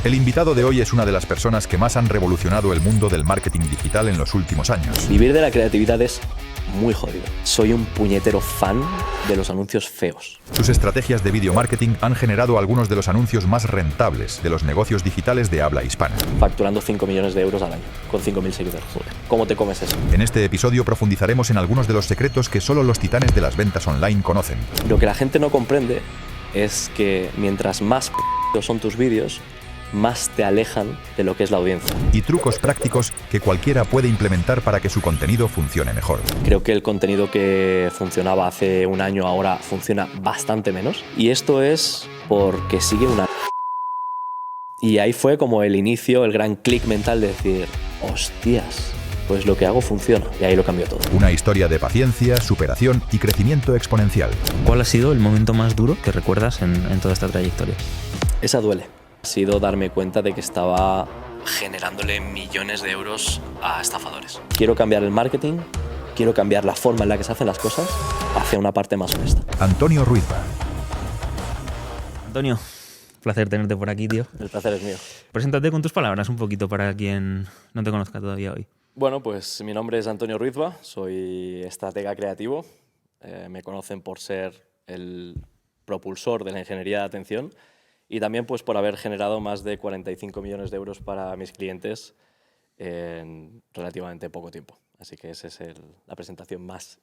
El invitado de hoy es una de las personas que más han revolucionado el mundo del marketing digital en los últimos años. Vivir de la creatividad es muy jodido. Soy un puñetero fan de los anuncios feos. Sus estrategias de video marketing han generado algunos de los anuncios más rentables de los negocios digitales de habla hispana. Facturando 5 millones de euros al año, con 5.000 seguidores. Joder, ¿cómo te comes eso? En este episodio profundizaremos en algunos de los secretos que solo los titanes de las ventas online conocen. Lo que la gente no comprende es que mientras más son tus vídeos, más te alejan de lo que es la audiencia. Y trucos prácticos que cualquiera puede implementar para que su contenido funcione mejor. Creo que el contenido que funcionaba hace un año ahora funciona bastante menos. Y esto es porque sigue una... Y ahí fue como el inicio, el gran clic mental de decir, hostias, pues lo que hago funciona. Y ahí lo cambió todo. Una historia de paciencia, superación y crecimiento exponencial. ¿Cuál ha sido el momento más duro que recuerdas en toda esta trayectoria? Esa duele. Ha sido darme cuenta de que estaba generándole millones de euros a estafadores. Quiero cambiar el marketing, quiero cambiar la forma en la que se hacen las cosas hacia una parte más honesta. Antonio Ruizba. Antonio, placer tenerte por aquí, tío. El placer es mío. Preséntate con tus palabras un poquito para quien no te conozca todavía hoy. Bueno, pues mi nombre es Antonio Ruizba, soy estratega creativo. Me conocen por ser el propulsor de la ingeniería de atención y también pues por haber generado más de 45 millones de euros para mis clientes en relativamente poco tiempo. Así que esa es la presentación más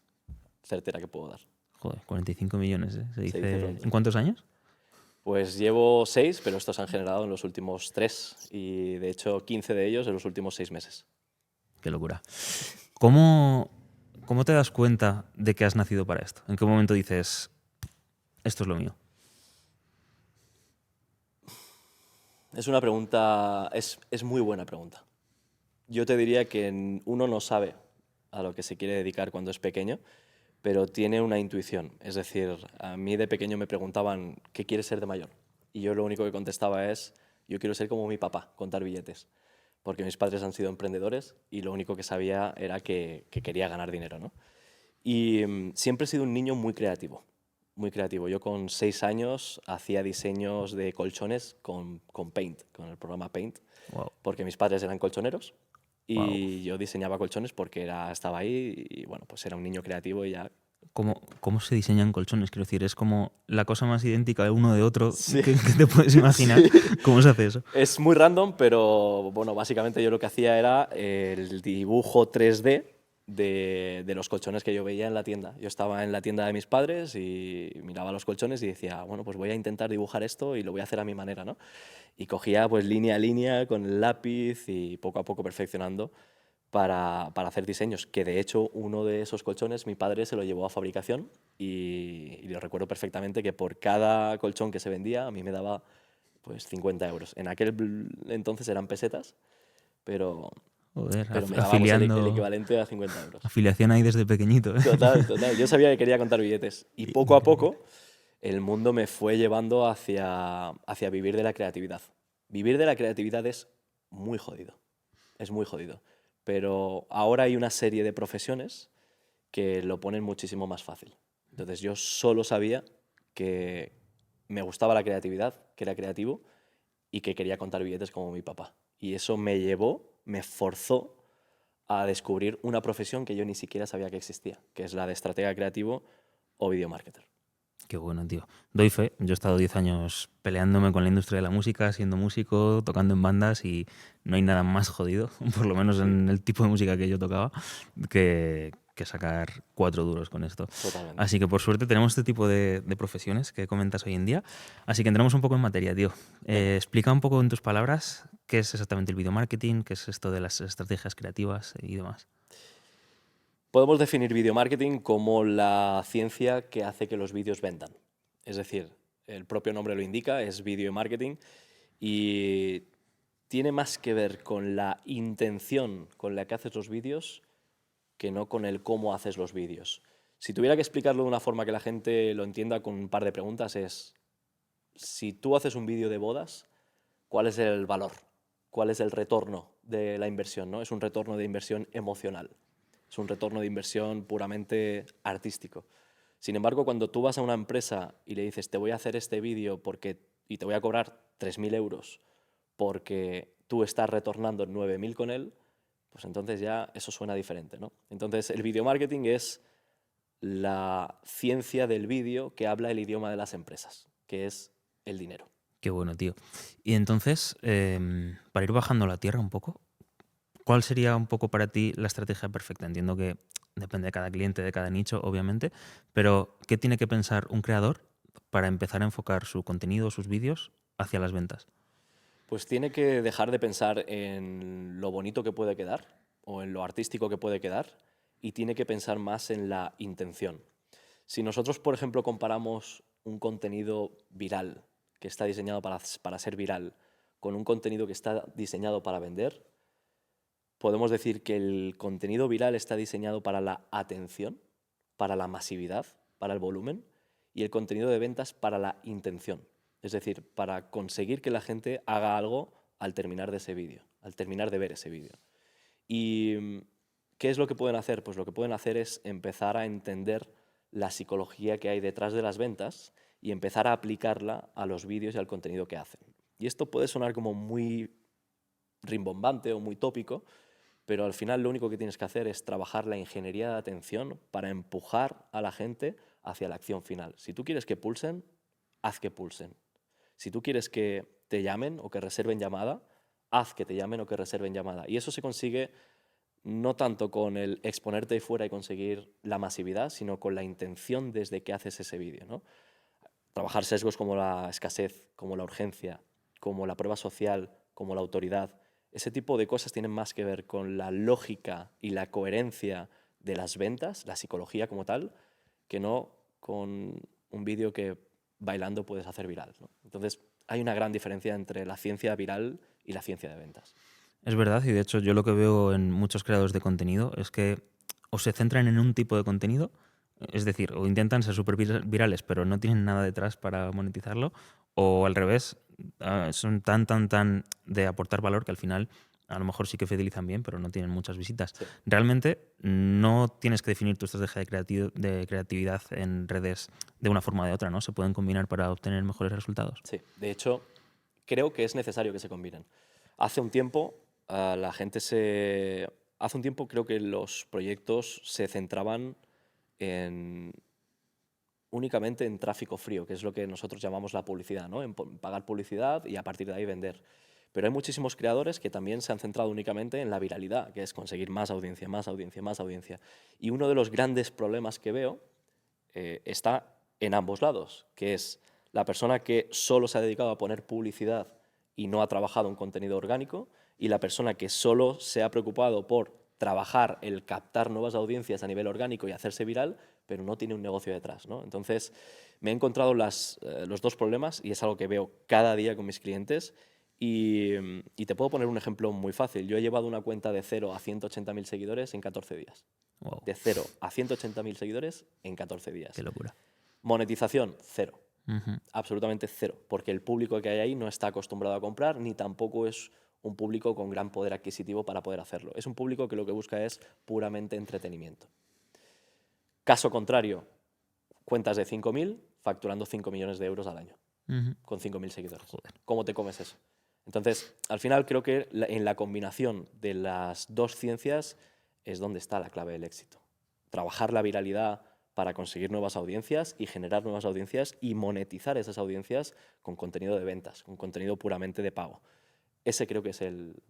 certera que puedo dar. Joder, 45 millones, ¿eh? Se dice pronto. ¿En cuántos años? Pues llevo 6, pero estos se han generado en los últimos 3 y de hecho 15 de ellos en los últimos 6 meses. Qué locura. ¿Cómo te das cuenta de que has nacido para esto? ¿En qué momento dices, esto es lo mío? Es una pregunta, es muy buena pregunta. Yo te diría que uno no sabe a lo que se quiere dedicar cuando es pequeño, pero tiene una intuición. Es decir, a mí de pequeño me preguntaban, ¿qué quieres ser de mayor? Y yo lo único que contestaba es, yo quiero ser como mi papá, contar billetes. Porque mis padres han sido emprendedores y lo único que sabía era que quería ganar dinero, ¿no? Y siempre he sido un niño muy creativo. Muy creativo. Yo con 6 años hacía diseños de colchones con Paint, con el programa Paint, Wow. porque mis padres eran colchoneros y Wow. yo diseñaba colchones porque estaba ahí y bueno, pues era un niño creativo y ya... ¿Cómo se diseñan colchones? Quiero decir, es como la cosa más idéntica de uno de otro Sí. que te puedes imaginar. Sí. ¿Cómo se hace eso? Es muy random, pero bueno, básicamente yo lo que hacía era el dibujo 3D de los colchones que yo veía en la tienda. Yo estaba en la tienda de mis padres y miraba los colchones y decía, bueno, pues voy a intentar dibujar esto y lo voy a hacer a mi manera, ¿no? Y cogía pues línea a línea con el lápiz y poco a poco perfeccionando para hacer diseños, que de hecho uno de esos colchones mi padre se lo llevó a fabricación y lo recuerdo perfectamente que por cada colchón que se vendía a mí me daba pues 50 euros. En aquel entonces eran pesetas, pero Joder, me daba pues, el afiliando. equivalente a 50 euros. Afiliación ahí desde pequeñito, ¿eh? Total, total. Yo sabía que quería contar billetes. Y poco a poco el mundo me fue llevando hacia vivir de la creatividad. Vivir de la creatividad es muy jodido. Es muy jodido. Pero ahora hay una serie de profesiones que lo ponen muchísimo más fácil. Entonces yo solo sabía que me gustaba la creatividad, que era creativo y que quería contar billetes como mi papá. Y eso me forzó a descubrir una profesión que yo ni siquiera sabía que existía, que es la de estratega creativo o video marketer. Qué bueno, tío. Doy fe. Yo he estado 10 años peleándome con la industria de la música, siendo músico, tocando en bandas y no hay nada más jodido, por lo menos en el tipo de música que yo tocaba, que sacar 4 duros con esto. Totalmente. Así que por suerte tenemos este tipo de profesiones que comentas hoy en día. Así que entramos un poco en materia, tío. Explica un poco en tus palabras qué es exactamente el video marketing, qué es esto de las estrategias creativas y demás. Podemos definir video marketing como la ciencia que hace que los vídeos vendan. Es decir, el propio nombre lo indica, es video marketing y tiene más que ver con la intención con la que haces los vídeos que no con el cómo haces los vídeos. Si tuviera que explicarlo de una forma que la gente lo entienda con un par de preguntas es, si tú haces un vídeo de bodas, ¿cuál es el valor? ¿Cuál es el retorno de la inversión, ¿no? Es un retorno de inversión emocional. Es un retorno de inversión puramente artístico. Sin embargo, cuando tú vas a una empresa y le dices, te voy a hacer este vídeo y te voy a cobrar 3.000 euros porque tú estás retornando 9.000 con él, pues entonces ya eso suena diferente, ¿no? Entonces el video marketing es la ciencia del vídeo que habla el idioma de las empresas, que es el dinero. Qué bueno, tío. Y entonces, para ir bajando la tierra un poco, ¿cuál sería un poco para ti la estrategia perfecta? Entiendo que depende de cada cliente, de cada nicho, obviamente, pero ¿qué tiene que pensar un creador para empezar a enfocar su contenido, sus vídeos hacia las ventas? Pues tiene que dejar de pensar en lo bonito que puede quedar o en lo artístico que puede quedar y tiene que pensar más en la intención. Si nosotros, por ejemplo, comparamos un contenido viral que está diseñado para ser viral con un contenido que está diseñado para vender, podemos decir que el contenido viral está diseñado para la atención, para la masividad, para el volumen, y el contenido de ventas para la intención. Es decir, para conseguir que la gente haga algo al terminar de ese vídeo, al terminar de ver ese vídeo. ¿Y qué es lo que pueden hacer? Pues lo que pueden hacer es empezar a entender la psicología que hay detrás de las ventas y empezar a aplicarla a los vídeos y al contenido que hacen. Y esto puede sonar como muy rimbombante o muy tópico, pero al final lo único que tienes que hacer es trabajar la ingeniería de atención para empujar a la gente hacia la acción final. Si tú quieres que pulsen, haz que pulsen. Si tú quieres que te llamen o que reserven llamada, haz que te llamen o que reserven llamada. Y eso se consigue no tanto con el exponerte ahí fuera y conseguir la masividad, sino con la intención desde que haces ese vídeo, ¿no? Trabajar sesgos como la escasez, como la urgencia, como la prueba social, como la autoridad. Ese tipo de cosas tienen más que ver con la lógica y la coherencia de las ventas, la psicología como tal, que no con un vídeo que bailando puedes hacer viral, ¿no? Entonces, hay una gran diferencia entre la ciencia viral y la ciencia de ventas. Es verdad, y de hecho yo lo que veo en muchos creadores de contenido es que o se centran en un tipo de contenido, es decir, o intentan ser súper virales, pero no tienen nada detrás para monetizarlo, o al revés, son tan de aportar valor que al final a lo mejor sí que fidelizan bien, pero no tienen muchas visitas. Sí. Realmente no tienes que definir tu estrategia de creatividad en redes de una forma o de otra, ¿no? Se pueden combinar para obtener mejores resultados. Sí, de hecho, creo que es necesario que se combinen. Hace un tiempo, la gente se... Hace un tiempo creo que los proyectos se centraban en únicamente en tráfico frío, que es lo que nosotros llamamos la publicidad, ¿no? En pagar publicidad y a partir de ahí vender. Pero hay muchísimos creadores que también se han centrado únicamente en la viralidad, que es conseguir más audiencia, más audiencia, más audiencia. Y uno de los grandes problemas que veo está en ambos lados, que es la persona que solo se ha dedicado a poner publicidad y no ha trabajado un contenido orgánico, y la persona que solo se ha preocupado por trabajar el captar nuevas audiencias a nivel orgánico y hacerse viral, pero no tiene un negocio detrás, ¿no? Entonces, me he encontrado los dos problemas y es algo que veo cada día con mis clientes. Y te puedo poner un ejemplo muy fácil. Yo he llevado una cuenta de 0 a 180.000 seguidores en 14 días. Wow, De 0 a 180.000 seguidores en 14 días. qué locura. Monetización, 0. Ujú. Absolutamente 0. Porque el público que hay ahí no está acostumbrado a comprar, ni tampoco es un público con gran poder adquisitivo para poder hacerlo. Es un público que lo que busca es puramente entretenimiento. Caso contrario, cuentas de 5.000 facturando 5 millones de euros al año, Ujú. con 5.000 seguidores. Joder. ¿Cómo te comes eso? Entonces, al final creo que en la combinación de las dos ciencias es donde está la clave del éxito. Trabajar la viralidad para conseguir nuevas audiencias y generar nuevas audiencias y monetizar esas audiencias con contenido de ventas, con contenido puramente de pago. Ese creo que es el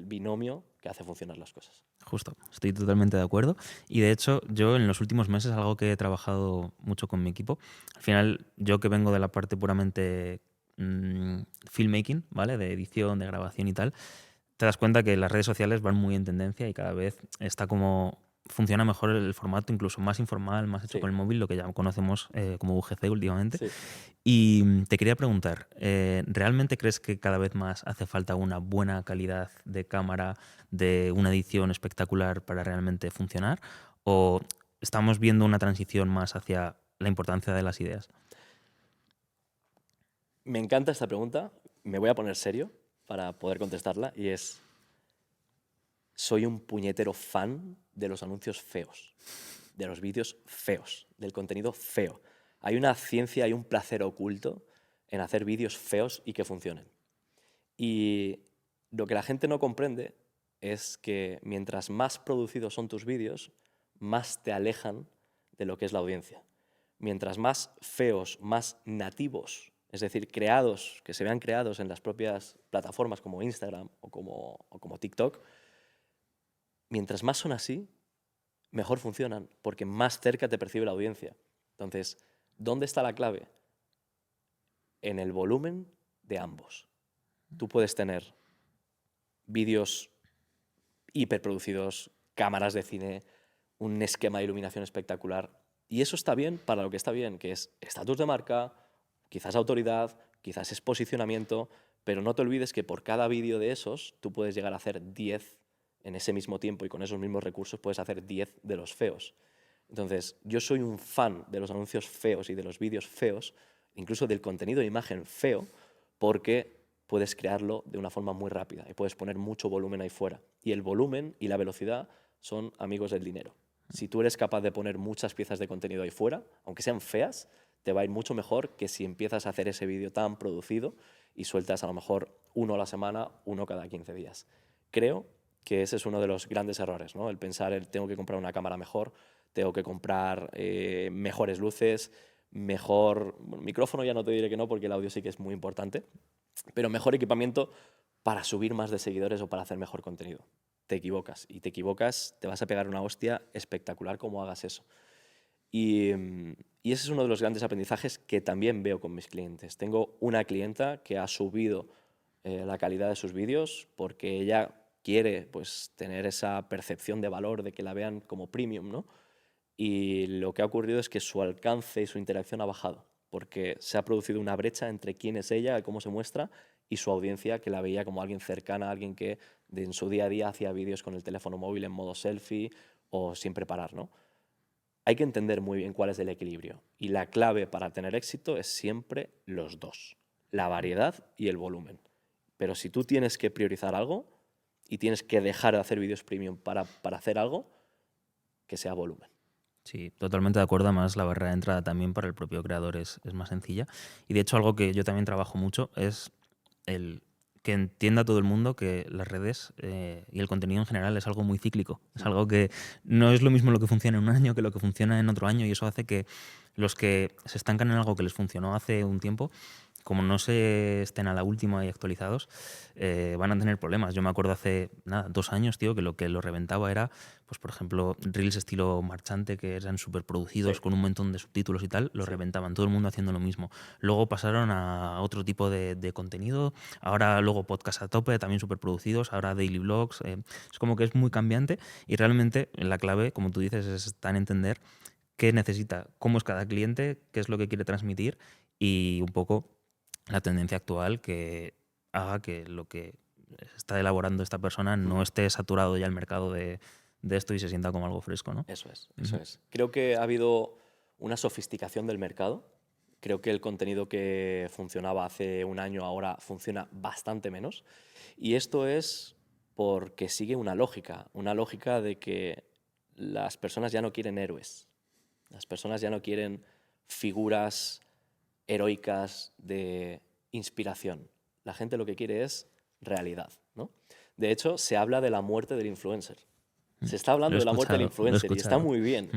binomio que hace funcionar las cosas. Justo, estoy totalmente de acuerdo. Y de hecho, yo en los últimos meses, algo que he trabajado mucho con mi equipo, al final, yo que vengo de la parte puramente filmmaking, ¿vale? De edición, de grabación y tal, te das cuenta que las redes sociales van muy en tendencia y cada vez está como funciona mejor el formato, incluso más informal, más hecho Sí, con el móvil, lo que ya conocemos como UGC últimamente. sí. Y te quería preguntar, ¿realmente crees que cada vez más hace falta una buena calidad de cámara, de una edición espectacular para realmente funcionar? ¿O estamos viendo una transición más hacia la importancia de las ideas? Me encanta esta pregunta, me voy a poner serio para poder contestarla y es, soy un puñetero fan de los anuncios feos, de los vídeos feos, del contenido feo. Hay una ciencia, hay un placer oculto en hacer vídeos feos y que funcionen. Y lo que la gente no comprende es que mientras más producidos son tus vídeos, más te alejan de lo que es la audiencia. Mientras más feos, más nativos, es decir, creados, que se vean creados en las propias plataformas como Instagram o como TikTok, mientras más son así, mejor funcionan, porque más cerca te percibe la audiencia. Entonces, ¿dónde está la clave? En el volumen de ambos. Tú puedes tener vídeos hiperproducidos, cámaras de cine, un esquema de iluminación espectacular. Y eso está bien para lo que está bien, que es estatus de marca, quizás autoridad, quizás es posicionamiento, pero no te olvides que por cada vídeo de esos tú puedes llegar a hacer 10 en ese mismo tiempo y con esos mismos recursos puedes hacer 10 de los feos. Entonces, yo soy un fan de los anuncios feos y de los vídeos feos, incluso del contenido de imagen feo, porque puedes crearlo de una forma muy rápida y puedes poner mucho volumen ahí fuera. Y el volumen y la velocidad son amigos del dinero. Si tú eres capaz de poner muchas piezas de contenido ahí fuera, aunque sean feas, te va a ir mucho mejor que si empiezas a hacer ese vídeo tan producido y sueltas a lo mejor uno a la semana, uno cada 15 días. Creo que ese es uno de los grandes errores, ¿no? El pensar, tengo que comprar una cámara mejor, tengo que comprar mejores luces, mejor micrófono, ya no te diré que no, porque el audio sí que es muy importante, pero mejor equipamiento para subir más de seguidores o para hacer mejor contenido. Te equivocas, y te equivocas, te vas a pegar una hostia espectacular como hagas eso. Y ese es uno de los grandes aprendizajes que también veo con mis clientes. Tengo una clienta que ha subido la calidad de sus vídeos porque ella quiere, pues, tener esa percepción de valor, de que la vean como premium, ¿no? Y lo que ha ocurrido es que su alcance y su interacción ha bajado, porque se ha producido una brecha entre quién es ella, cómo se muestra, y su audiencia, que la veía como alguien cercana, alguien que en su día a día hacía vídeos con el teléfono móvil en modo selfie o sin preparar, ¿no? Hay que entender muy bien cuál es el equilibrio. Y la clave para tener éxito es siempre los dos, la variedad y el volumen. Pero si tú tienes que priorizar algo y tienes que dejar de hacer vídeos premium para hacer algo, que sea volumen. Sí, totalmente de acuerdo. Además, la barrera de entrada también para el propio creador es más sencilla. Y de hecho, algo que yo también trabajo mucho es el que entienda todo el mundo que las redes y el contenido en general es algo muy cíclico. Es algo que no es lo mismo lo que funciona en un año que lo que funciona en otro año, y eso hace que los que se estancan en algo que les funcionó hace un tiempo, como no se estén a la última y actualizados, van a tener problemas. Yo me acuerdo hace 2 años, tío, que lo reventaba era, pues por ejemplo, reels estilo marchante, que eran súper producidos, Sí. con un montón de subtítulos y tal, lo Sí. reventaban, todo el mundo haciendo lo mismo. Luego pasaron a otro tipo de contenido, ahora luego podcast a tope, también súper producidos, ahora daily vlogs. Es como que es muy cambiante, y realmente la clave, como tú dices, está en entender qué necesita, cómo es cada cliente, qué es lo que quiere transmitir, y un poco la tendencia actual que haga que lo que está elaborando esta persona no esté saturado ya el mercado de esto y se sienta como algo fresco, ¿no? Eso es, eso es. Creo que ha habido una sofisticación del mercado. Creo que el contenido que funcionaba hace un año ahora funciona bastante menos. Y esto es porque sigue una lógica de que las personas ya no quieren héroes. Las personas ya no quieren figuras heroicas de inspiración. La gente lo que quiere es realidad, ¿no? De hecho, se habla de la muerte del influencer. Se está Lo he hablando de la muerte del escuchado, lo he influencer y escuchado.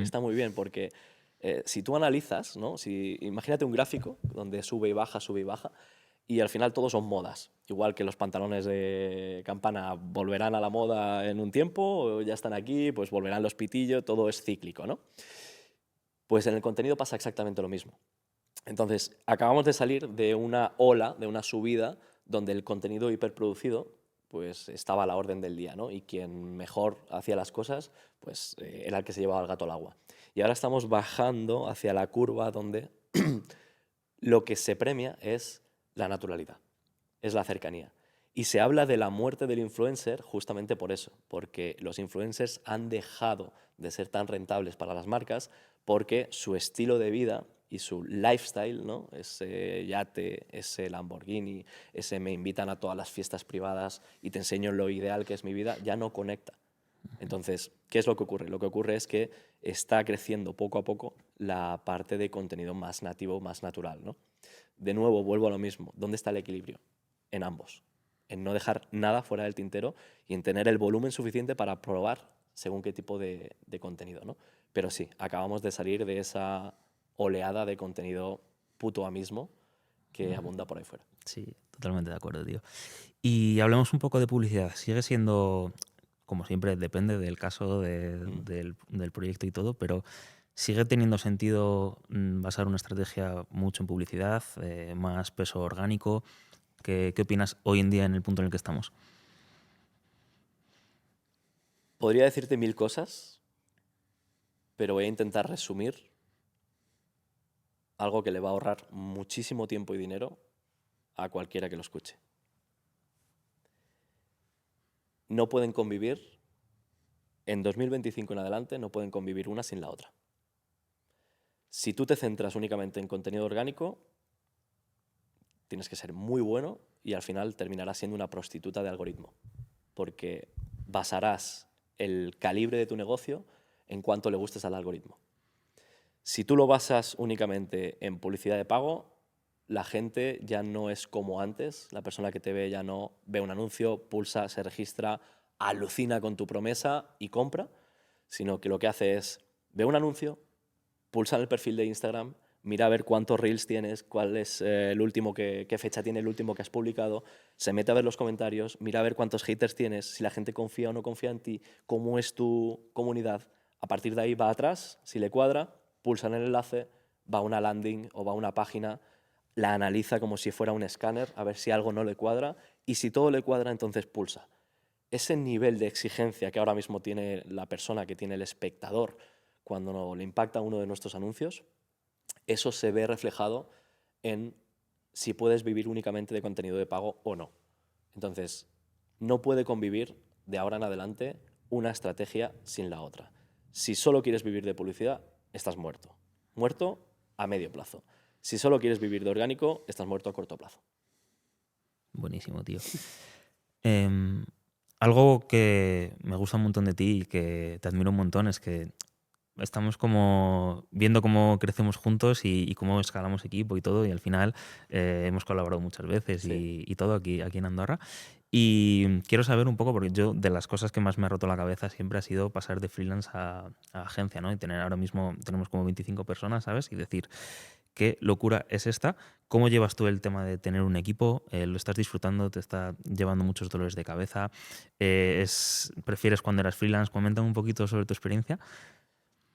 está muy bien, porque si tú analizas, ¿no? Imagínate un gráfico donde sube y baja, y al final todos son modas. Igual que los pantalones de campana volverán a la moda en un tiempo, ya están aquí, pues volverán los pitillos, todo es cíclico, ¿no? Pues en el contenido pasa exactamente lo mismo. Entonces, acabamos de salir de una ola, de una subida, donde el contenido hiperproducido pues estaba a la orden del día, ¿no? Y quien mejor hacía las cosas, pues era el que se llevaba el gato al agua. Y ahora estamos bajando hacia la curva donde lo que se premia es la naturalidad, es la cercanía. Y se habla de la muerte del influencer justamente por eso, porque los influencers han dejado de ser tan rentables para las marcas porque su estilo de vida y su lifestyle, ¿no? Ese yate, ese Lamborghini, ese me invitan a todas las fiestas privadas y te enseño lo ideal que es mi vida, ya no conecta. Entonces, ¿qué es lo que ocurre? Lo que ocurre es que está creciendo poco a poco la parte de contenido más nativo, más natural, ¿no? De nuevo, vuelvo a lo mismo. ¿Dónde está el equilibrio? En ambos. en no dejar nada fuera del tintero y en tener el volumen suficiente para probar según qué tipo de contenido, ¿no? Pero sí, acabamos de salir de esa oleada de contenido puto a mismo que abunda por ahí fuera. Sí, totalmente de acuerdo, tío. Y hablemos un poco de publicidad. Sigue siendo, como siempre, depende del caso, del proyecto y todo, pero ¿sigue teniendo sentido basar una estrategia mucho en publicidad, más peso orgánico? ¿Qué opinas hoy en día en el punto en el que estamos? Podría decirte 1000 cosas, pero voy a intentar resumir algo que le va a ahorrar muchísimo tiempo y dinero a cualquiera que lo escuche. No pueden convivir, en 2025 en adelante, no pueden convivir una sin la otra. Si tú te centras únicamente en contenido orgánico, tienes que ser muy bueno y al final terminarás siendo una prostituta de algoritmo, porque basarás el calibre de tu negocio en cuánto le gustes al algoritmo. Si tú lo basas únicamente en publicidad de pago, la gente ya no es como antes. La persona que te ve ya no ve un anuncio, pulsa, se registra, alucina con tu promesa y compra, sino que lo que hace es ve un anuncio, pulsa en el perfil de Instagram, mira a ver cuántos reels tienes, cuál es el último, qué fecha tiene el último que has publicado, se mete a ver los comentarios, mira a ver cuántos haters tienes, si la gente confía o no confía en ti, cómo es tu comunidad. A partir de ahí va atrás, si le cuadra, pulsa en el enlace, va a una landing o va a una página, la analiza como si fuera un escáner, a ver si algo no le cuadra, y si todo le cuadra, entonces pulsa. Ese nivel de exigencia que ahora mismo tiene la persona, que tiene el espectador, cuando le impacta uno de nuestros anuncios, eso se ve reflejado en si puedes vivir únicamente de contenido de pago o no. Entonces, no puede convivir de ahora en adelante una estrategia sin la otra. Si solo quieres vivir de publicidad, estás muerto. Muerto a medio plazo. Si solo quieres vivir de orgánico, estás muerto a corto plazo. Buenísimo, tío. Em, Algo que me gusta un montón de ti y que te admiro un montón es que estamos como viendo cómo crecemos juntos y cómo escalamos equipo y todo, y al final hemos colaborado muchas veces Sí. y todo aquí en Andorra. Y quiero saber un poco, porque yo de las cosas que más me ha roto la cabeza siempre ha sido pasar de freelance a agencia, ¿no? Y tener ahora mismo, tenemos como 25 personas, ¿sabes? Y decir, ¿qué locura es esta? ¿Cómo llevas tú el tema de tener un equipo? ¿Lo estás disfrutando? ¿Te está llevando muchos dolores de cabeza? ¿Prefieres cuando eras freelance? Coméntame un poquito sobre tu experiencia.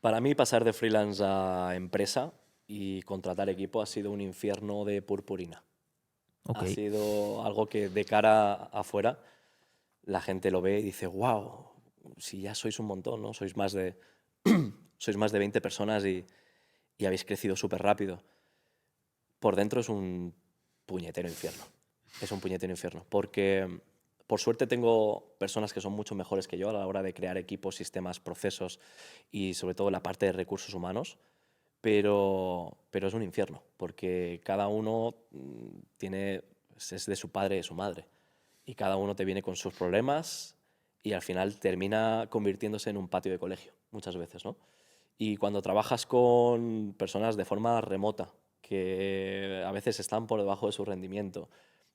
Para mí pasar de freelance a empresa y contratar equipo ha sido un infierno de purpurina. Ok. Ha sido algo que de cara afuera la gente lo ve y dice, wow, si ya sois un montón, ¿no? Sois más de 20 personas y habéis crecido súper rápido. Por dentro es un puñetero infierno. Es un puñetero infierno. Porque por suerte tengo personas que son mucho mejores que yo a la hora de crear equipos, sistemas, procesos y sobre todo la parte de recursos humanos. Pero es un infierno, porque cada uno es de su padre y de su madre. Y cada uno te viene con sus problemas y al final termina convirtiéndose en un patio de colegio, muchas veces, ¿no? Y cuando trabajas con personas de forma remota, que a veces están por debajo de su rendimiento,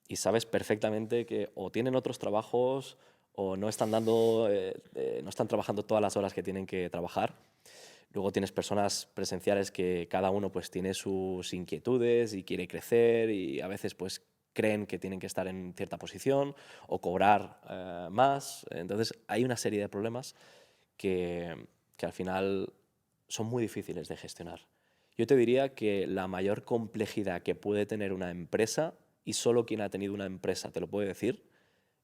y sabes perfectamente que o tienen otros trabajos o no están no están trabajando todas las horas que tienen que trabajar. Luego tienes personas presenciales que cada uno pues tiene sus inquietudes y quiere crecer y a veces pues creen que tienen que estar en cierta posición o cobrar más. Entonces hay una serie de problemas que al final son muy difíciles de gestionar. Yo te diría que la mayor complejidad que puede tener una empresa, y solo quien ha tenido una empresa te lo puede decir,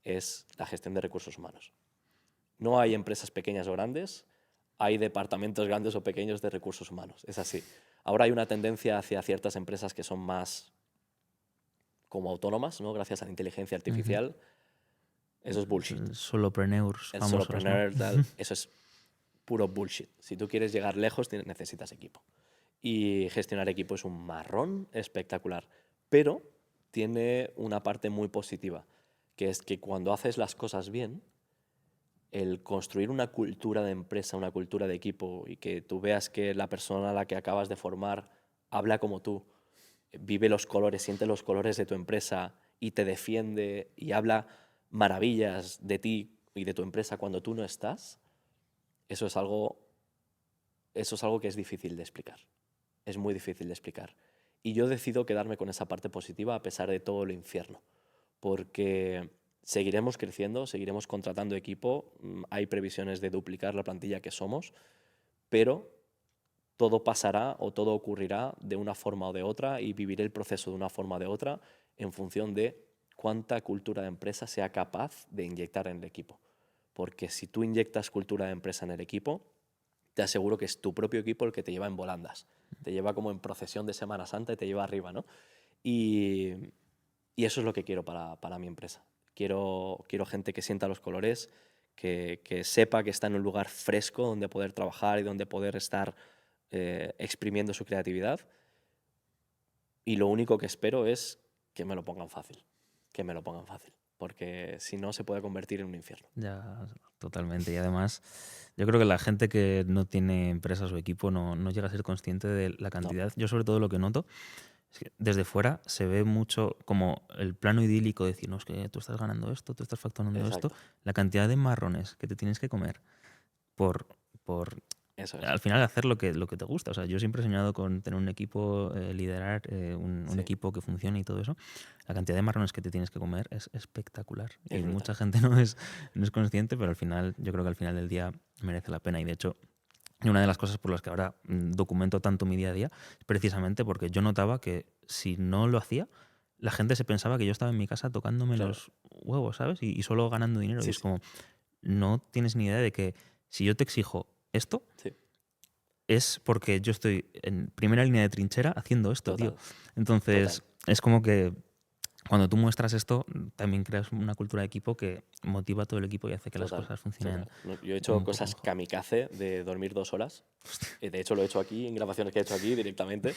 es la gestión de recursos humanos. No hay empresas pequeñas o grandes, hay departamentos grandes o pequeños de recursos humanos. Es así. Ahora hay una tendencia hacia ciertas empresas que son más como autónomas, ¿no? Gracias a la inteligencia artificial. Eso es bullshit. Solopreneurs El famosos, ¿no? solopreneur, tal, eso es puro bullshit. Si tú quieres llegar lejos, necesitas equipo. Y gestionar equipo es un marrón espectacular. Pero tiene una parte muy positiva, que es que cuando haces las cosas bien, el construir una cultura de empresa, una cultura de equipo y que tú veas que la persona a la que acabas de formar habla como tú, vive los colores, siente los colores de tu empresa y te defiende y habla maravillas de ti y de tu empresa cuando tú no estás, eso es algo que es difícil de explicar. Es muy difícil de explicar. Y yo decido quedarme con esa parte positiva a pesar de todo lo infierno, porque seguiremos creciendo, seguiremos contratando equipo, hay previsiones de duplicar la plantilla que somos, pero todo pasará o todo ocurrirá de una forma o de otra y viviré el proceso de una forma o de otra en función de cuánta cultura de empresa sea capaz de inyectar en el equipo. Porque si tú inyectas cultura de empresa en el equipo, te aseguro que es tu propio equipo el que te lleva en volandas. Te lleva como en procesión de Semana Santa y te lleva arriba, ¿no? Y eso es lo que quiero para mi empresa. Quiero gente que sienta los colores, que sepa que está en un lugar fresco donde poder trabajar y donde poder estar exprimiendo su creatividad. Y lo único que espero es que me lo pongan fácil. Que me lo pongan fácil. Porque si no, se puede convertir en un infierno. Ya, totalmente. Y además, yo creo que la gente que no tiene empresas o equipo no llega a ser consciente de la cantidad. Yo sobre todo lo que noto es que desde fuera se ve mucho como el plano idílico de decir, no, es que tú estás ganando esto, tú estás facturando esto. La cantidad de marrones que te tienes que comer por Eso es. al final hacer lo que te gusta. O sea, yo siempre he soñado con tener un equipo, liderar un equipo que funcione y todo eso. La cantidad de marrones que te tienes que comer es espectacular. Es y brutal. mucha gente no es consciente, pero al final, yo creo que al final del día merece la pena. Y de hecho, una de las cosas por las que ahora documento tanto mi día a día es precisamente porque yo notaba que si no lo hacía, la gente se pensaba que yo estaba en mi casa tocándome los huevos, ¿sabes? Y solo ganando dinero. Sí, y es sí. como, no tienes ni idea de que si yo te exijo esto, Sí. es porque yo estoy en primera línea de trinchera haciendo esto, Total. tío. Entonces, es como que cuando tú muestras esto, también creas una cultura de equipo que motiva a todo el equipo y hace que las cosas funcionen. No, yo he hecho un poco cosas mejor. kamikaze de dormir 2 horas. De hecho, lo he hecho aquí, en grabaciones que he hecho aquí directamente.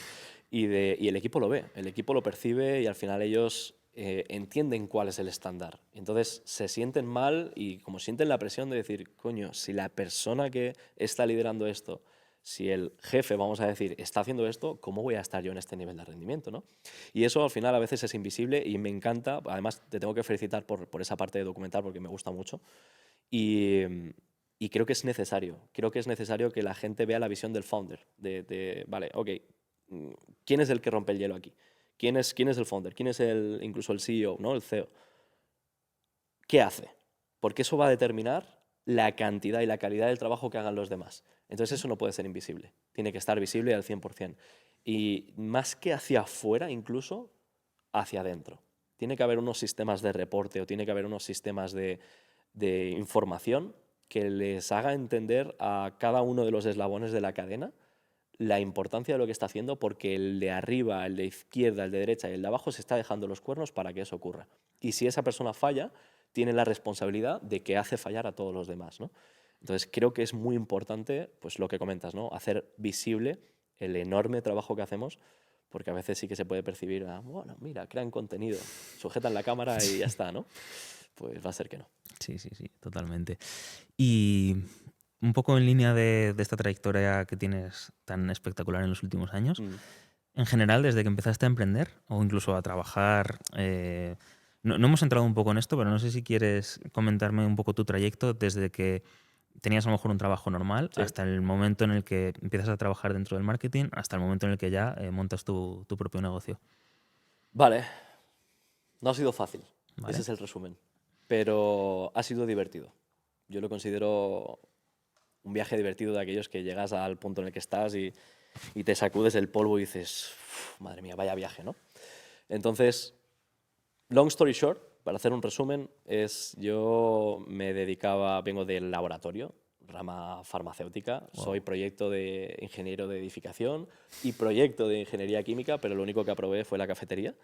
Y el equipo lo ve, el equipo lo percibe y al final ellos entienden cuál es el estándar. Entonces se sienten mal y como sienten la presión de decir, coño, si la persona que está liderando esto, si el jefe, vamos a decir, está haciendo esto, ¿cómo voy a estar yo en este nivel de rendimiento, ¿no? Y eso al final a veces es invisible y me encanta. Además, te tengo que felicitar por esa parte de documental porque me gusta mucho. Y, y creo que es necesario. Creo que es necesario que la gente vea la visión del founder. Vale, ok, ¿quién es el que rompe el hielo aquí? ¿Quién es el founder? ¿Quién es incluso el CEO, ¿no? El CEO? ¿Qué hace? Porque eso va a determinar la cantidad y la calidad del trabajo que hagan los demás. Entonces eso no puede ser invisible. Tiene que estar visible al 100%. Y más que hacia afuera, incluso hacia adentro. Tiene que haber unos sistemas de reporte o tiene que haber unos sistemas de información que les haga entender a cada uno de los eslabones de la cadena la importancia de lo que está haciendo, porque el de arriba, el de izquierda, el de derecha y el de abajo se está dejando los cuernos para que eso ocurra. Y si esa persona falla, tiene la responsabilidad de que hace fallar a todos los demás, ¿no? Entonces creo que es muy importante, pues lo que comentas, ¿no? Hacer visible el enorme trabajo que hacemos, porque a veces sí que se puede percibir, bueno, mira, crean contenido, sujetan la cámara y ya está, ¿no? Pues va a ser que no. Sí, totalmente. Y un poco en línea de esta trayectoria que tienes tan espectacular en los últimos años, en general, desde que empezaste a emprender o incluso a trabajar, no hemos entrado un poco en esto, pero no sé si quieres comentarme un poco tu trayecto desde que tenías a lo mejor un trabajo normal hasta el momento en el que empiezas a trabajar dentro del marketing, hasta el momento en el que ya montas tu propio negocio. Vale, no ha sido fácil, ¿Vale? ese es el resumen, pero ha sido divertido. Yo lo considero un viaje divertido de aquellos que llegas al punto en el que estás y te sacudes el polvo y dices, madre mía, vaya viaje, ¿no? Entonces, long story short, para hacer un resumen, yo me dedicaba, vengo del laboratorio, rama farmacéutica, soy proyecto de ingeniero de edificación y proyecto de ingeniería química, pero lo único que aprobé fue la cafetería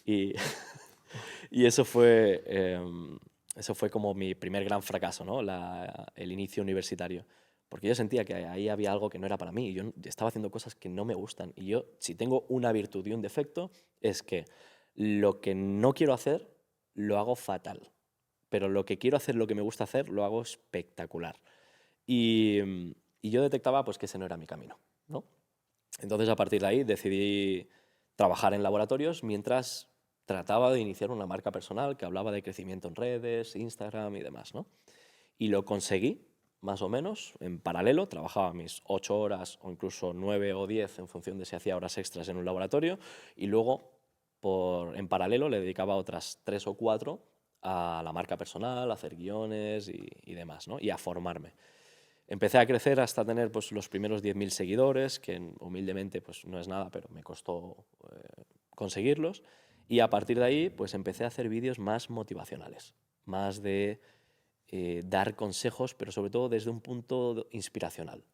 y, y eso fue como mi primer gran fracaso, ¿no? El inicio universitario. Porque yo sentía que ahí había algo que no era para mí. Yo estaba haciendo cosas que no me gustan. Y yo, si tengo una virtud y un defecto, es que lo que no quiero hacer, lo hago fatal. Pero lo que quiero hacer, lo que me gusta hacer, lo hago espectacular. Y yo detectaba pues, que ese no era mi camino, ¿no? Entonces, a partir de ahí, decidí trabajar en laboratorios mientras trataba de iniciar una marca personal que hablaba de crecimiento en redes, Instagram y demás, ¿no? Y lo conseguí, más o menos, en paralelo. Trabajaba mis 8 horas o incluso 9 o 10 en función de si hacía horas extras en un laboratorio y luego, en paralelo, le dedicaba otras 3 o 4 a la marca personal, a hacer guiones y demás, ¿no? Y a formarme. Empecé a crecer hasta tener pues, los primeros 10.000 seguidores, que humildemente pues, no es nada, pero me costó conseguirlos. Y a partir de ahí pues, empecé a hacer vídeos más motivacionales, más de dar consejos, pero sobre todo desde un punto inspiracional.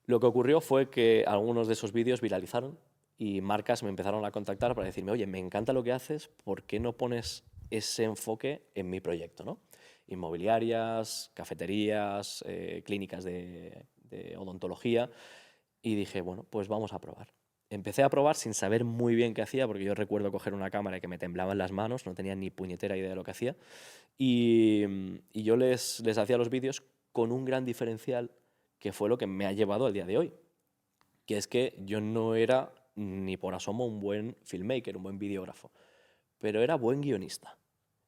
Lo que ocurrió fue que algunos de esos vídeos viralizaron y marcas me empezaron a contactar para decirme, oye, me encanta lo que haces, ¿por qué no pones ese enfoque en mi proyecto, ¿no? Inmobiliarias, cafeterías, clínicas de odontología. Y dije, bueno, pues vamos a probar. Empecé a probar sin saber muy bien qué hacía, porque yo recuerdo coger una cámara que me temblaban las manos, no tenía ni puñetera idea de lo que hacía. Y yo les hacía los vídeos con un gran diferencial que fue lo que me ha llevado al día de hoy, que es que yo no era ni por asomo un buen filmmaker, un buen videógrafo, pero era buen guionista.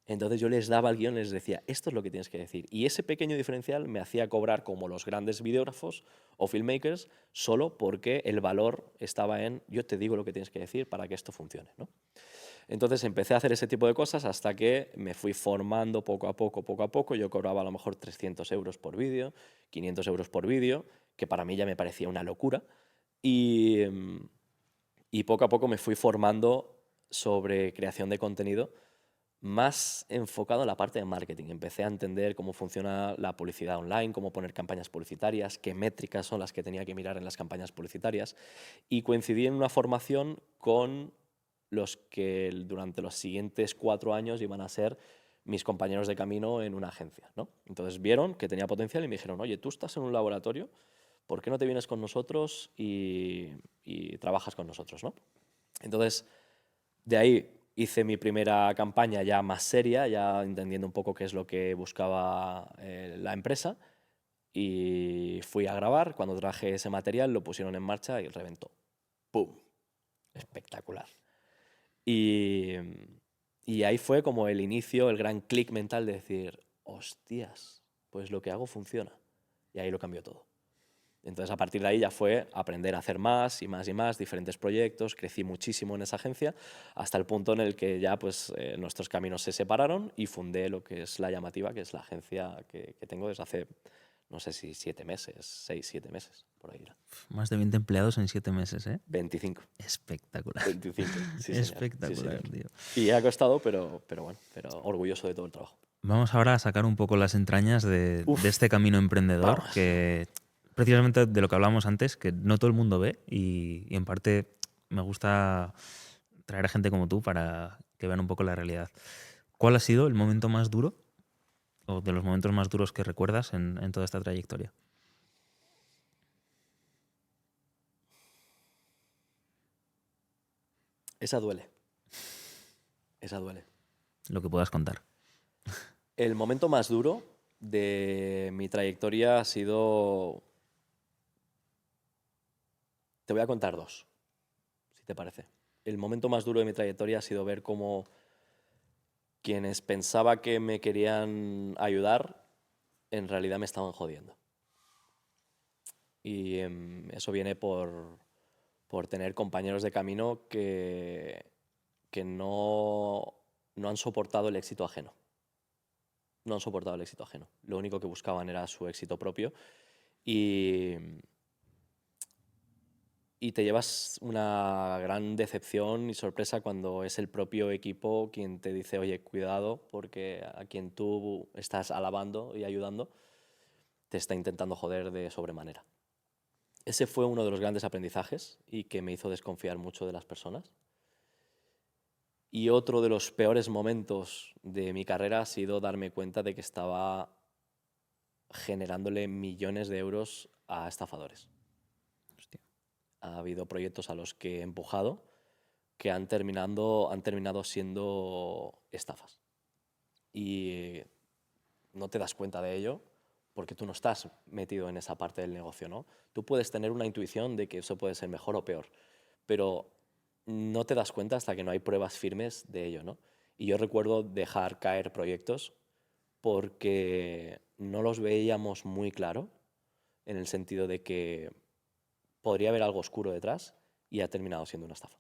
Entonces yo les daba el guión y les decía, esto es lo que tienes que decir. Y ese pequeño diferencial me hacía cobrar como los grandes videógrafos o filmmakers solo porque el valor estaba en yo te digo lo que tienes que decir para que esto funcione, ¿no? Entonces empecé a hacer ese tipo de cosas hasta que me fui formando poco a poco, poco a poco. Yo cobraba a lo mejor 300 euros por vídeo, 500 euros por vídeo, que para mí ya me parecía una locura. Y, y poco a poco me fui formando sobre creación de contenido más enfocado en la parte de marketing. Empecé a entender cómo funciona la publicidad online, cómo poner campañas publicitarias, qué métricas son las que tenía que mirar en las campañas publicitarias. Y coincidí en una formación con los que durante los siguientes 4 años iban a ser mis compañeros de camino en una agencia, ¿no? Entonces vieron que tenía potencial y me dijeron, oye, tú estás en un laboratorio, ¿por qué no te vienes con nosotros y trabajas con nosotros, ¿no? Entonces, de ahí hice mi primera campaña ya más seria, ya entendiendo un poco qué es lo que buscaba la empresa, y fui a grabar. Cuando traje ese material lo pusieron en marcha y reventó. ¡Pum! Espectacular. Y, y ahí fue como el inicio, el gran clic mental de decir, hostias, pues lo que hago funciona. Y ahí lo cambió todo. Entonces, a partir de ahí ya fue aprender a hacer más y más y más, diferentes proyectos. Crecí muchísimo en esa agencia, hasta el punto en el que ya pues, nuestros caminos se separaron y fundé lo que es La Llamativa, que es la agencia que tengo desde hace, no sé si 7 meses, 6, 7 meses, por ahí era. Más de 20 empleados en 7 meses, ¿eh? 25. Espectacular. 25, sí, señor. Espectacular, Sí, señor. tío. Y ha costado, pero bueno, pero orgulloso de todo el trabajo. Vamos ahora a sacar un poco las entrañas de este camino emprendedor, Vamos. que precisamente de lo que hablábamos antes, que no todo el mundo ve y en parte me gusta traer a gente como tú para que vean un poco la realidad. ¿Cuál ha sido el momento más duro o de los momentos más duros que recuerdas en toda esta trayectoria? Esa duele. Esa duele. Lo que puedas contar. El momento más duro de mi trayectoria ha sido... Te voy a contar 2, si te parece. El momento más duro de mi trayectoria ha sido ver cómo quienes pensaba que me querían ayudar, en realidad me estaban jodiendo. Y eso viene por tener compañeros de camino que no han soportado el éxito ajeno. No han soportado el éxito ajeno. Lo único que buscaban era su éxito propio. Y te llevas una gran decepción y sorpresa cuando es el propio equipo quien te dice, oye, cuidado, porque a quien tú estás alabando y ayudando te está intentando joder de sobremanera. Ese fue uno de los grandes aprendizajes y que me hizo desconfiar mucho de las personas. Y otro de los peores momentos de mi carrera ha sido darme cuenta de que estaba generándole millones de euros a estafadores. Hostia. Ha habido proyectos a los que he empujado que han terminado siendo estafas. Y no te das cuenta de ello porque tú no estás metido en esa parte del negocio, ¿no? Tú puedes tener una intuición de que eso puede ser mejor o peor, pero no te das cuenta hasta que no hay pruebas firmes de ello, ¿no? Y yo recuerdo dejar caer proyectos porque no los veíamos muy claro, en el sentido de que podría haber algo oscuro detrás y ha terminado siendo una estafa.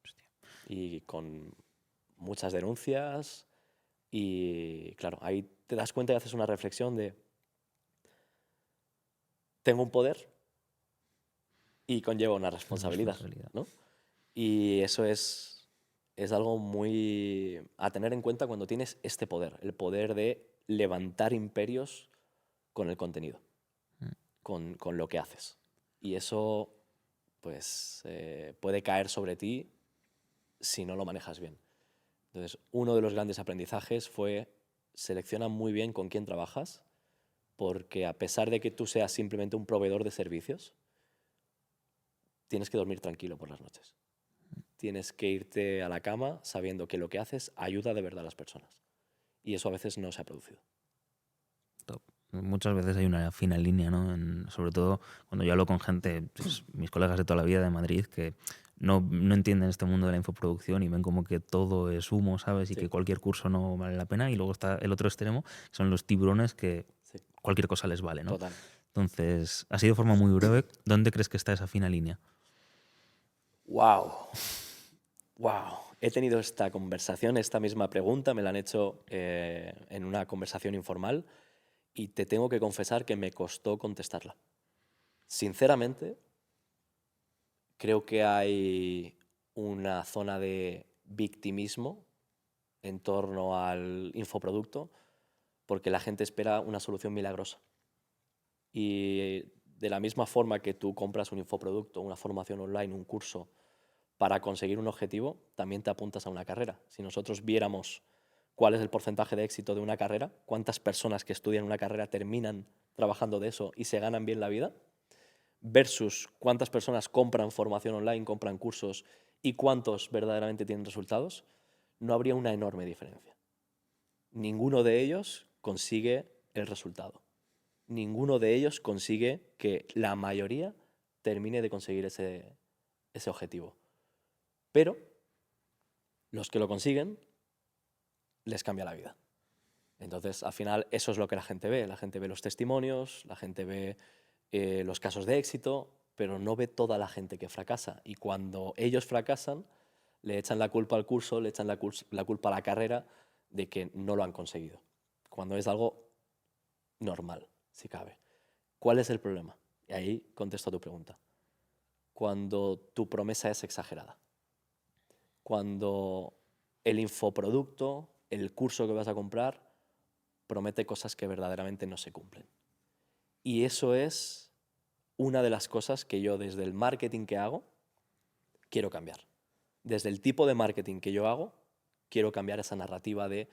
Hostia. Y con muchas denuncias y, claro, ahí te das cuenta y haces una reflexión de tengo un poder y conlleva una responsabilidad, Responsabilidad. ¿no? Y eso es algo muy a tener en cuenta cuando tienes este poder, el poder de levantar imperios con el contenido, con lo que haces. Y eso, pues, puede caer sobre ti si no lo manejas bien. Entonces, uno de los grandes aprendizajes fue selecciona muy bien con quién trabajas, porque a pesar de que tú seas simplemente un proveedor de servicios, tienes que dormir tranquilo por las noches. Tienes que irte a la cama sabiendo que lo que haces ayuda de verdad a las personas. Y eso a veces no se ha producido. Top. Muchas veces hay una fina línea, ¿no? Sobre todo cuando yo hablo con gente, pues, mis colegas de toda la vida de Madrid, que no entienden este mundo de la infoproducción y ven como que todo es humo, ¿sabes? Y Sí, que cualquier curso no vale la pena. Y luego está el otro extremo, que son los tiburones que sí, cualquier cosa les vale, ¿no? total. Entonces, así de forma muy breve, ¿dónde crees que está esa fina línea? ¡Wow! ¡Wow! He tenido esta conversación, esta misma pregunta, me la han hecho en una conversación informal y te tengo que confesar que me costó contestarla. Sinceramente, creo que hay una zona de victimismo en torno al infoproducto porque la gente espera una solución milagrosa. Y de la misma forma que tú compras un infoproducto, una formación online, un curso, para conseguir un objetivo, también te apuntas a una carrera. Si nosotros viéramos cuál es el porcentaje de éxito de una carrera, cuántas personas que estudian una carrera terminan trabajando de eso y se ganan bien la vida, versus cuántas personas compran formación online, compran cursos y cuántos verdaderamente tienen resultados, no habría una enorme diferencia. Ninguno de ellos consigue el resultado. Ninguno de ellos consigue que la mayoría termine de conseguir ese objetivo. Pero los que lo consiguen les cambia la vida. Entonces, al final, eso es lo que la gente ve. La gente ve los testimonios, la gente ve los casos de éxito, pero no ve toda la gente que fracasa. Y cuando ellos fracasan, le echan la culpa al curso, le echan la culpa a la carrera de que no lo han conseguido. Cuando es algo normal, si cabe. ¿Cuál es el problema? Y ahí contesto a tu pregunta. Cuando tu promesa es exagerada. Cuando el infoproducto, el curso que vas a comprar, promete cosas que verdaderamente no se cumplen. Y eso es una de las cosas que yo desde el marketing que hago quiero cambiar. Desde el tipo de marketing que yo hago, quiero cambiar esa narrativa de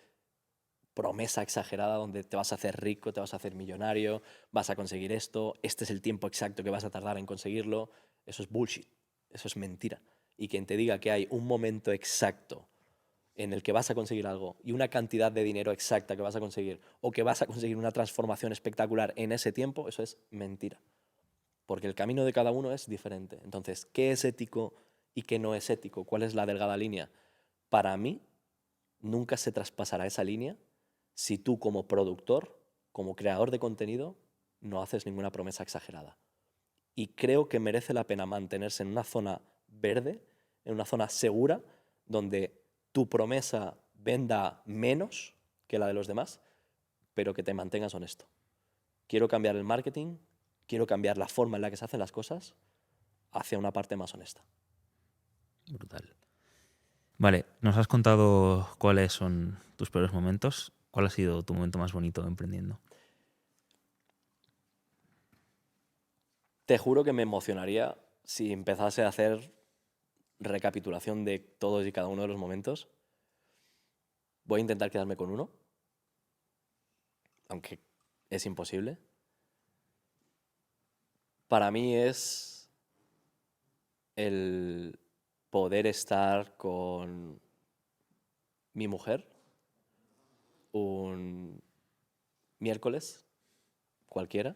promesa exagerada donde te vas a hacer rico, te vas a hacer millonario, vas a conseguir esto, este es el tiempo exacto que vas a tardar en conseguirlo. Eso es bullshit, eso es mentira. Y quien te diga que hay un momento exacto en el que vas a conseguir algo y una cantidad de dinero exacta que vas a conseguir o que vas a conseguir una transformación espectacular en ese tiempo, eso es mentira. Porque el camino de cada uno es diferente. Entonces, ¿qué es ético y qué no es ético? ¿Cuál es la delgada línea? Para mí, nunca se traspasará esa línea si tú como productor, como creador de contenido, no haces ninguna promesa exagerada. Y creo que merece la pena mantenerse en una zona verde, en una zona segura, donde tu promesa venda menos que la de los demás, pero que te mantengas honesto. Quiero cambiar el marketing, quiero cambiar la forma en la que se hacen las cosas hacia una parte más honesta. Brutal. Vale, nos has contado cuáles son tus peores momentos. ¿Cuál ha sido tu momento más bonito emprendiendo? Te juro que me emocionaría si empezase a hacer recapitulación de todos y cada uno de los momentos. Voy a intentar quedarme con uno, aunque es imposible. Para mí es el poder estar con mi mujer un miércoles cualquiera,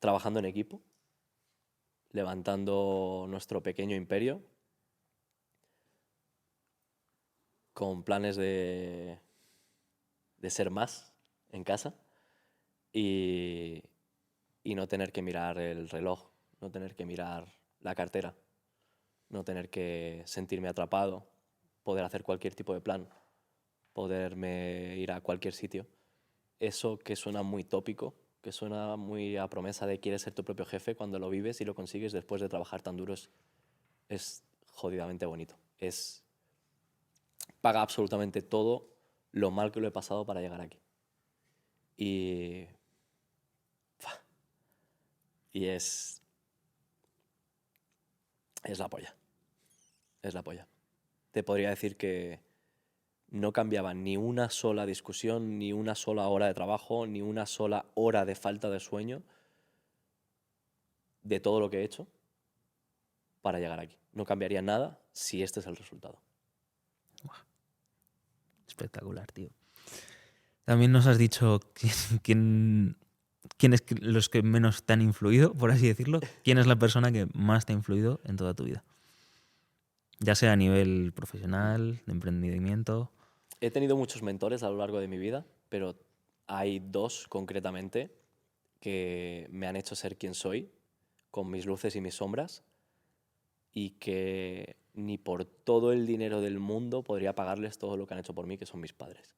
trabajando en equipo, levantando nuestro pequeño imperio con planes de ser más en casa y no tener que mirar el reloj, no tener que mirar la cartera, no tener que sentirme atrapado, poder hacer cualquier tipo de plan, poderme ir a cualquier sitio. Eso que suena muy tópico, que suena muy a promesa de quieres ser tu propio jefe, cuando lo vives y lo consigues después de trabajar tan duro es jodidamente bonito. Paga absolutamente todo lo mal que lo he pasado para llegar aquí. Y es la polla. Es la polla. Te podría decir que no cambiaba ni una sola discusión, ni una sola hora de trabajo, ni una sola hora de falta de sueño de todo lo que he hecho para llegar aquí. No cambiaría nada si este es el resultado. Espectacular, tío. También nos has dicho quiénes los que menos te han influido, por así decirlo. ¿Quién es la persona que más te ha influido en toda tu vida? Ya sea a nivel profesional, de emprendimiento. He tenido muchos mentores a lo largo de mi vida, pero hay dos concretamente que me han hecho ser quien soy, con mis luces y mis sombras, y que ni por todo el dinero del mundo podría pagarles todo lo que han hecho por mí, que son mis padres.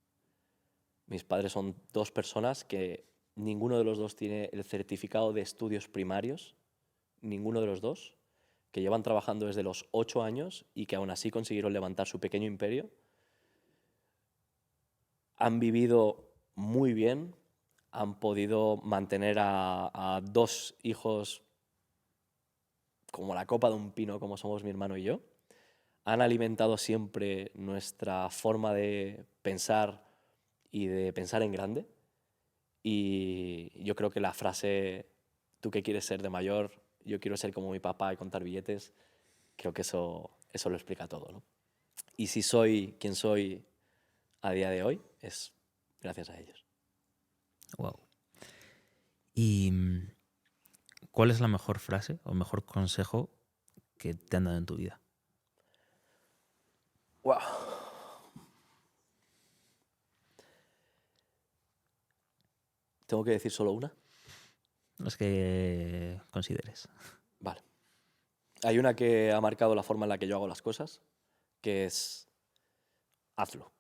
Mis padres son dos personas que ninguno de los dos tiene el certificado de estudios primarios, ninguno de los dos, que llevan trabajando desde los 8 años y que aún así consiguieron levantar su pequeño imperio. Han vivido muy bien, han podido mantener a dos hijos como la copa de un pino, como somos mi hermano y yo. Han alimentado siempre nuestra forma de pensar y de pensar en grande. Y yo creo que la frase, ¿tú qué quieres ser de mayor? Yo quiero ser como mi papá y contar billetes. Creo que eso lo explica todo, ¿no? Y si soy quien soy a día de hoy, es gracias a ellos. Wow. ¿Y cuál es la mejor frase o mejor consejo que te han dado en tu vida? Wow. ¿Tengo que decir solo una? Las que consideres. Vale. Hay una que ha marcado la forma en la que yo hago las cosas, que es hazlo.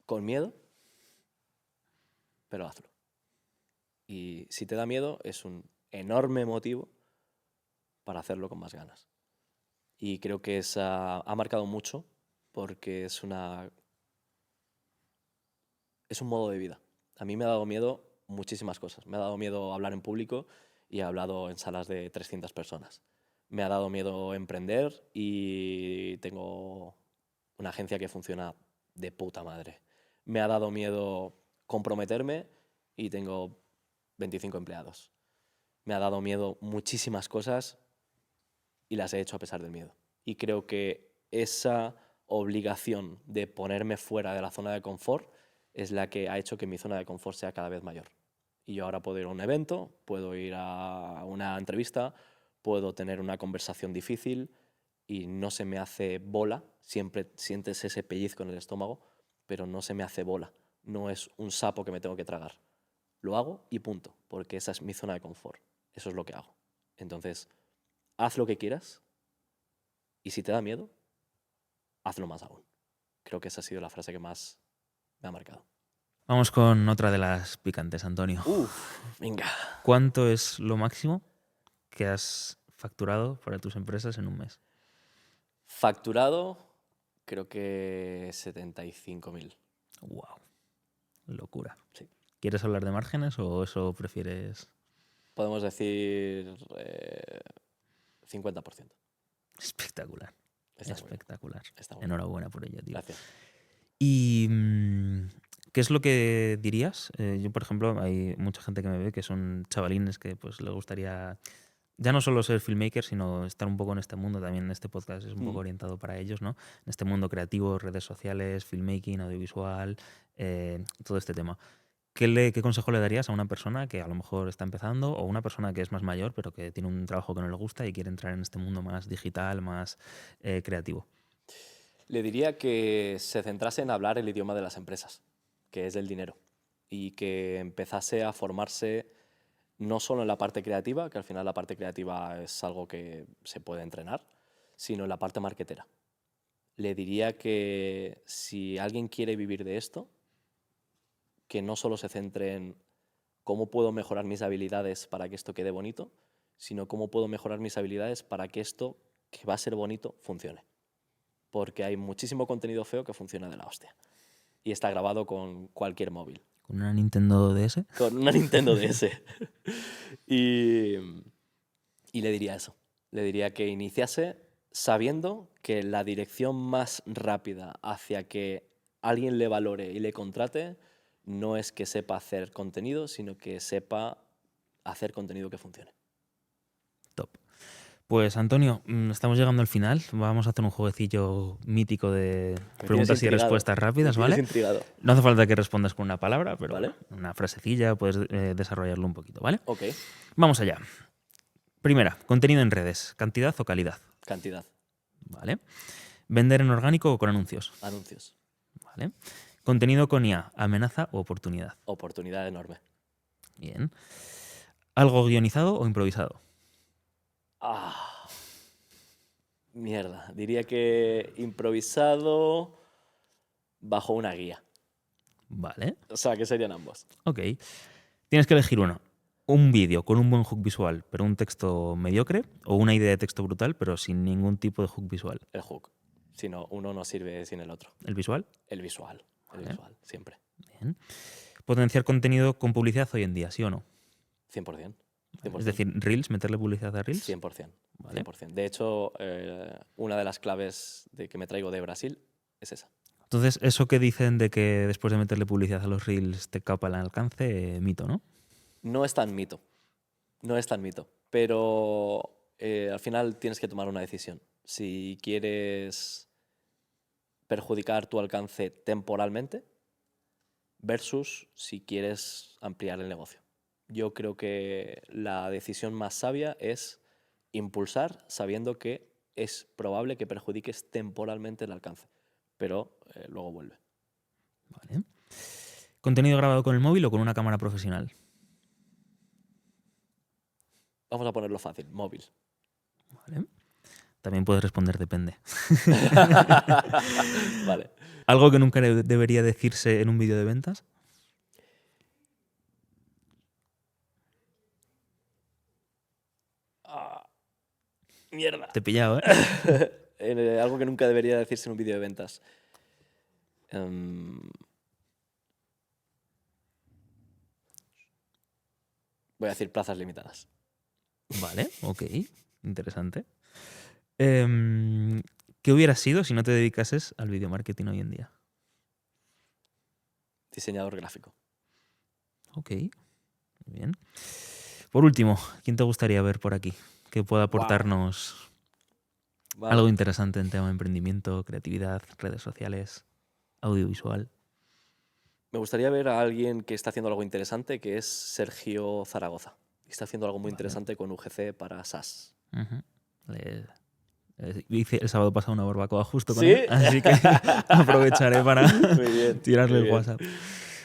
Con miedo, pero hazlo. Y si te da miedo, es un enorme motivo para hacerlo con más ganas. Y creo que esa ha marcado mucho porque es un modo de vida. A mí me ha dado miedo muchísimas cosas. Me ha dado miedo hablar en público y he hablado en salas de 300 personas. Me ha dado miedo emprender y tengo una agencia que funciona de puta madre. Me ha dado miedo comprometerme y tengo 25 empleados. Me ha dado miedo muchísimas cosas y las he hecho a pesar del miedo. Y creo que esa obligación de ponerme fuera de la zona de confort es la que ha hecho que mi zona de confort sea cada vez mayor. Y yo ahora puedo ir a un evento, puedo ir a una entrevista, puedo tener una conversación difícil y no se me hace bola. Siempre sientes ese pellizco en el estómago, pero no se me hace bola. No es un sapo que me tengo que tragar. Lo hago y punto, porque esa es mi zona de confort. Eso es lo que hago. Entonces, haz lo que quieras y si te da miedo, hazlo más aún. Creo que esa ha sido la frase que más me ha marcado. Vamos con otra de las picantes, Antonio. Venga. ¿Cuánto es lo máximo que has facturado para tus empresas en un mes? Facturado, creo que 75.000. Wow. Locura. Sí. ¿Quieres hablar de márgenes o eso prefieres? Podemos decir 50%. Espectacular. Está espectacular. Está muy Enhorabuena por ello, tío. Gracias. ¿Y qué es lo que dirías? Yo, por ejemplo, hay mucha gente que me ve que son chavalines que pues les gustaría ya no solo ser filmmaker, sino estar un poco en este mundo. También este podcast es un poco orientado para ellos, ¿no? En este mundo creativo, redes sociales, filmmaking, audiovisual, todo este tema. ¿Qué consejo le darías a una persona que a lo mejor está empezando o una persona que es más mayor pero que tiene un trabajo que no le gusta y quiere entrar en este mundo más digital, más creativo? Le diría que se centrase en hablar el idioma de las empresas, que es el dinero, y que empezase a formarse no solo en la parte creativa, que al final la parte creativa es algo que se puede entrenar, sino en la parte marketera. Le diría que si alguien quiere vivir de esto, que no solo se centre en cómo puedo mejorar mis habilidades para que esto quede bonito, sino cómo puedo mejorar mis habilidades para que esto, que va a ser bonito, funcione. Porque hay muchísimo contenido feo que funciona de la hostia. Y está grabado con cualquier móvil. ¿Con una Nintendo DS? Con una Nintendo DS. y, y le diría eso. Le diría que iniciase sabiendo que la dirección más rápida hacia que alguien le valore y le contrate no es que sepa hacer contenido, sino que sepa hacer contenido que funcione. Top. Pues Antonio, estamos llegando al final. Vamos a hacer un jueguecillo mítico de preguntas y respuestas rápidas, Me ¿vale? tienes intrigado. No hace falta que respondas con una palabra, pero ¿Vale? una frasecilla, puedes desarrollarlo un poquito, ¿vale? Ok, Vamos allá. Primera, contenido en redes, cantidad o calidad, cantidad, ¿vale? Vender en orgánico o con anuncios, anuncios, ¿vale? Contenido con IA, amenaza o oportunidad. oportunidad enorme. Bien. ¿Algo guionizado o improvisado? Ah, mierda. Diría que improvisado bajo una guía. Vale. O sea, que serían ambos. Ok. Tienes que elegir uno. Un vídeo con un buen hook visual, pero un texto mediocre, o una idea de texto brutal, pero sin ningún tipo de hook visual. El hook. Si no, uno no sirve sin el otro. ¿El visual? El visual. El Vale. visual, siempre. Bien. Potenciar contenido con publicidad hoy en día, ¿sí o no? 100%. 100%. Es decir, Reels, meterle publicidad a Reels. 100%. Vale. 100%. De hecho, una de las claves de que me traigo de Brasil es esa. Entonces, eso que dicen de que después de meterle publicidad a los Reels te capa el alcance, mito, ¿no? No es tan mito. No es tan mito. Pero al final tienes que tomar una decisión. Si quieres perjudicar tu alcance temporalmente versus si quieres ampliar el negocio. Yo creo que la decisión más sabia es impulsar sabiendo que es probable que perjudiques temporalmente el alcance, pero luego vuelve. Vale. ¿Contenido grabado con el móvil o con una cámara profesional? Vamos a ponerlo fácil, móvil. Vale. También puedes responder depende. Vale. ¿Algo que nunca debería decirse en un vídeo de ventas? Mierda. Te he pillado, ¿eh? Algo que nunca debería decirse en un vídeo de ventas. Voy a decir plazas limitadas. Vale, ok. Interesante. ¿Qué hubieras sido si no te dedicases al video marketing hoy en día? Diseñador gráfico. Ok, muy bien. Por último, ¿quién te gustaría ver por aquí? Que pueda aportarnos Vale. algo interesante en tema de emprendimiento, creatividad, redes sociales, audiovisual. Me gustaría ver a alguien que está haciendo algo interesante, que es Sergio Zaragoza. Está haciendo algo muy interesante con UGC para SaaS. Ujú. Hice el sábado pasado una barbacoa justo con ¿Sí? él, así que aprovecharé para Muy bien, tirarle muy el bien. WhatsApp.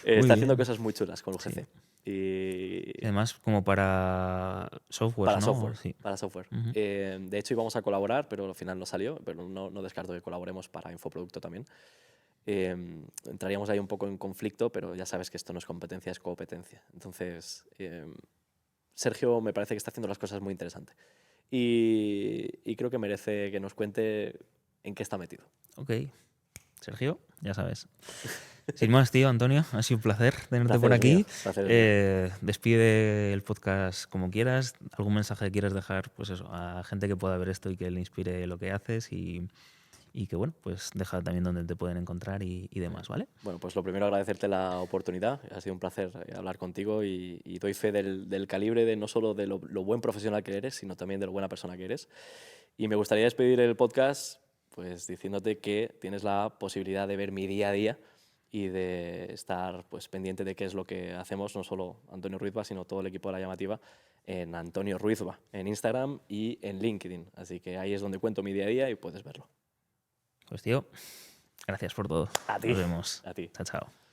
Está haciendo cosas muy chulas con UGC. Sí. Y Además, como para software, para ¿no? software. Sí. Para software. Ujú. De hecho, íbamos a colaborar, pero al final no salió. Pero no descarto que colaboremos para infoproducto también. Entraríamos ahí un poco en conflicto, pero ya sabes que esto no es competencia, es competencia. Entonces, Sergio me parece que está haciendo las cosas muy interesantes. Y creo que merece que nos cuente en qué está metido. Ok. Sergio, ya sabes. Sin más, tío, Antonio, ha sido un placer tenerte Placer por es aquí. mío, placer es mío. Despide el podcast como quieras. ¿Algún mensaje que quieras dejar, pues eso, a gente que pueda ver esto y que le inspire lo que haces? Y que, bueno, pues deja también dónde te pueden encontrar y demás, ¿vale? Bueno, pues lo primero agradecerte la oportunidad. Ha sido un placer hablar contigo y doy fe del calibre de no solo de lo buen profesional que eres, sino también de lo buena persona que eres. Y me gustaría despedir el podcast pues diciéndote que tienes la posibilidad de ver mi día a día y de estar pues pendiente de qué es lo que hacemos, no solo Antonio Ruizba, sino todo el equipo de La Llamativa, en Antonio Ruizba, en Instagram y en LinkedIn. Así que ahí es donde cuento mi día a día y puedes verlo. Pues tío, gracias por todo. A ti. Nos vemos. A ti. Chao, chao.